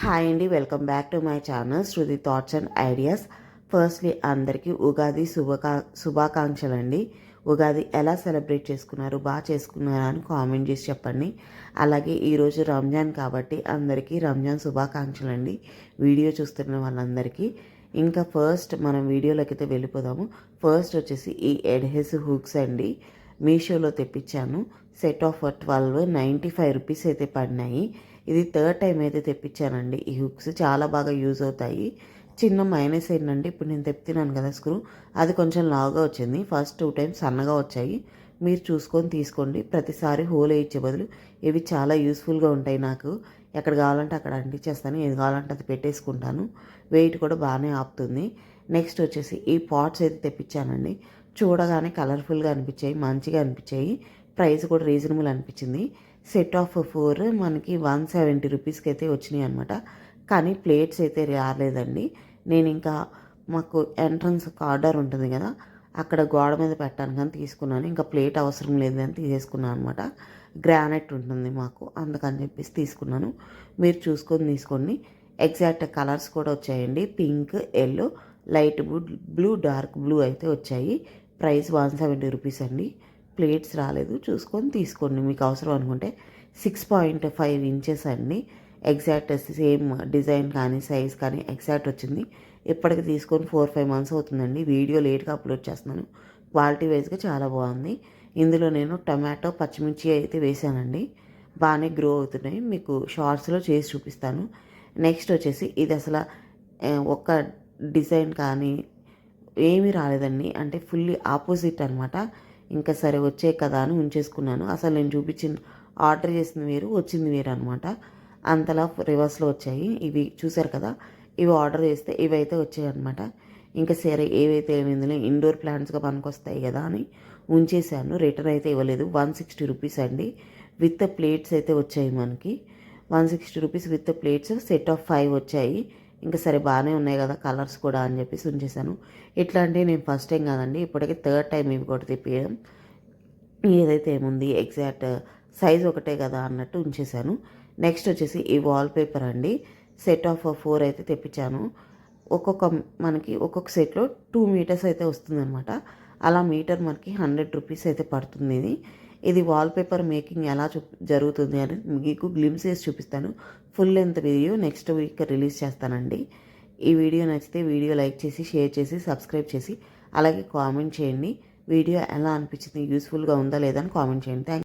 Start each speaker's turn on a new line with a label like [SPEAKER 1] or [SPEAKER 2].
[SPEAKER 1] Hi అండి, welcome back to my channel Shruti thoughts and ideas. Firstly అందరికీ ఉగాది శుభాకాంక్షలు అండి. ఉగాది ఎలా సెలబ్రేట్ చేసుకున్నారు, బాగా చేసుకున్నారా అని కామెంట్ చేసి చెప్పండి. అలాగే ఈరోజు రంజాన్ కాబట్టి అందరికీ రంజాన్ శుభాకాంక్షలు అండి, వీడియో చూస్తున్న వాళ్ళందరికీ. ఇంకా ఫస్ట్ మనం వీడియోలోకి అయితే వెళ్ళిపోదాము. ఫస్ట్ వచ్చేసి ఈ ఎడ్హెసివ్ హుక్స్ అండి, మీషోలో తెప్పించాను. సెట్ ఆఫ్ 95 రూపీస్ అయితే పడినాయి. ఇది థర్డ్ టైం అయితే తెప్పించానండి. ఈ హుక్స్ చాలా బాగా యూజ్ అవుతాయి. చిన్న మైనస్ ఏంటంటే ఇప్పుడు నేను తెప్పినాను కదా స్క్రూ, అది కొంచెం లావుగా వచ్చింది. ఫస్ట్ 2 టైమ్స్ సన్నగా వచ్చాయి. మీరు చూసుకొని తీసుకోండి. ప్రతిసారి హోల్ వేయించే బదులు ఇవి చాలా యూస్ఫుల్గా ఉంటాయి. నాకు ఎక్కడ కావాలంటే అక్కడ అంటించేస్తాను, ఏది కావాలంటే అది పెట్టేసుకుంటాను. వెయిట్ కూడా బాగానే ఆపుతుంది. నెక్స్ట్ వచ్చేసి ఈ పాట్స్ అయితే తెప్పించానండి. చూడగానే కలర్ఫుల్గా అనిపించాయి, మంచిగా అనిపించాయి. ప్రైస్ కూడా రీజనబుల్ అనిపించింది. సెట్ ఆఫ్ 4 మనకి 170 రూపీస్కి అయితే వచ్చినాయి అనమాట. కానీ ప్లేట్స్ అయితే రాలేదండి. నేను ఇంకా మాకు ఎంట్రన్స్ కార్డర్ ఉంటుంది కదా, అక్కడ గోడ మీద పెట్టాను కానీ తీసుకున్నాను. ఇంకా ప్లేట్ అవసరం లేదని తీసేసుకున్నాను అనమాట. గ్రానైట్ ఉంటుంది మాకు, అందుకని చెప్పేసి తీసుకున్నాను. మీరు చూసుకొని తీసుకోండి. ఎగ్జాక్ట్ కలర్స్ కూడా వచ్చాయండి. Pink, yellow, light blue, dark blue అయితే వచ్చాయి. ప్రైస్ 170 రూపీస్ అండి. ప్లేట్స్ రాలేదు, చూసుకొని తీసుకోండి మీకు అవసరం అనుకుంటే. 6.5 ఇంచెస్ అండి. ఎగ్జాక్ట్ సేమ్ డిజైన్ కానీ సైజ్ కానీ ఎగ్జాక్ట్ వచ్చింది. ఇప్పటికి తీసుకొని 4-5 మంత్స్ అవుతుందండి. వీడియో లేట్గా అప్లోడ్ చేస్తున్నాను. క్వాలిటీ వైజ్గా చాలా బాగుంది. ఇందులో నేను టమాటో, పచ్చిమిర్చి అయితే వేసానండి. బాగానే గ్రో అవుతున్నాయి. మీకు షార్ట్స్లో చేసి చూపిస్తాను. నెక్స్ట్ వచ్చేసి ఇది అసలు ఒక్క డిజైన్ కానీ ఏమీ రాలేదండి. అంటే ఫుల్లీ ఆపోజిట్ అనమాట. ఇంకా సరే వచ్చే కదా అని ఉంచేసుకున్నాను. అసలు నేను చూపించిన ఆర్డర్ చేసింది వేరు, వచ్చింది వేరు అనమాట. అంతలా రివర్స్లో వచ్చాయి. ఇవి చూసారు కదా, ఇవి ఆర్డర్ చేస్తే ఇవైతే వచ్చాయి అనమాట. ఇంకా సరే ఏవైతే ఇందులో ఇండోర్ ప్లాంట్స్గా పనికొస్తాయి కదా అని ఉంచేసాను. రిటర్న్ అయితే ఇవ్వలేదు. 160 రూపీస్ అండి. విత్ ప్లేట్స్ అయితే వచ్చాయి మనకి. 160 rupees with plates. Set of 5 వచ్చాయి. ఇంకా సరే బాగానే ఉన్నాయి కదా కలర్స్ కూడా అని చెప్పేసి ఉంచేసాను. ఇట్లాంటివి నేను ఫస్ట్ టైం కాదండి, ఇప్పటికే థర్డ్ టైం ఇవి కూడా తెప్పియడం. ఏదైతే ఏముంది ఎగ్జాక్ట్ సైజ్ ఒకటే కదా అన్నట్టు ఉంచేసాను. నెక్స్ట్ వచ్చేసి ఈ వాల్ పేపర్ అండి. సెట్ ఆఫ్ 4 అయితే తెప్పించాను. మనకి ఒక్కొక్క సెట్లో 2 మీటర్స్ అయితే వస్తుందన్నమాట. అలా మీటర్ మనకి 100 రూపీస్ అయితే పడుతుంది. ఇది వాల్పేపర్ మేకింగ్ ఎలా జరుగుతుంది అని మీకు గ్లిమ్స్ వేసి చూపిస్తాను. Full length video next week release చేస్తానండి. ఈ వీడియో నచ్చితే వీడియో లైక్ చేసి, షేర్ చేసి, సబ్స్క్రైబ్ చేసి, అలాగే కామెంట్ చేయండి. వీడియో ఎలా అనిపించింది, యూస్ఫుల్గా ఉందా లేదా అని కామెంట్ చేయండి.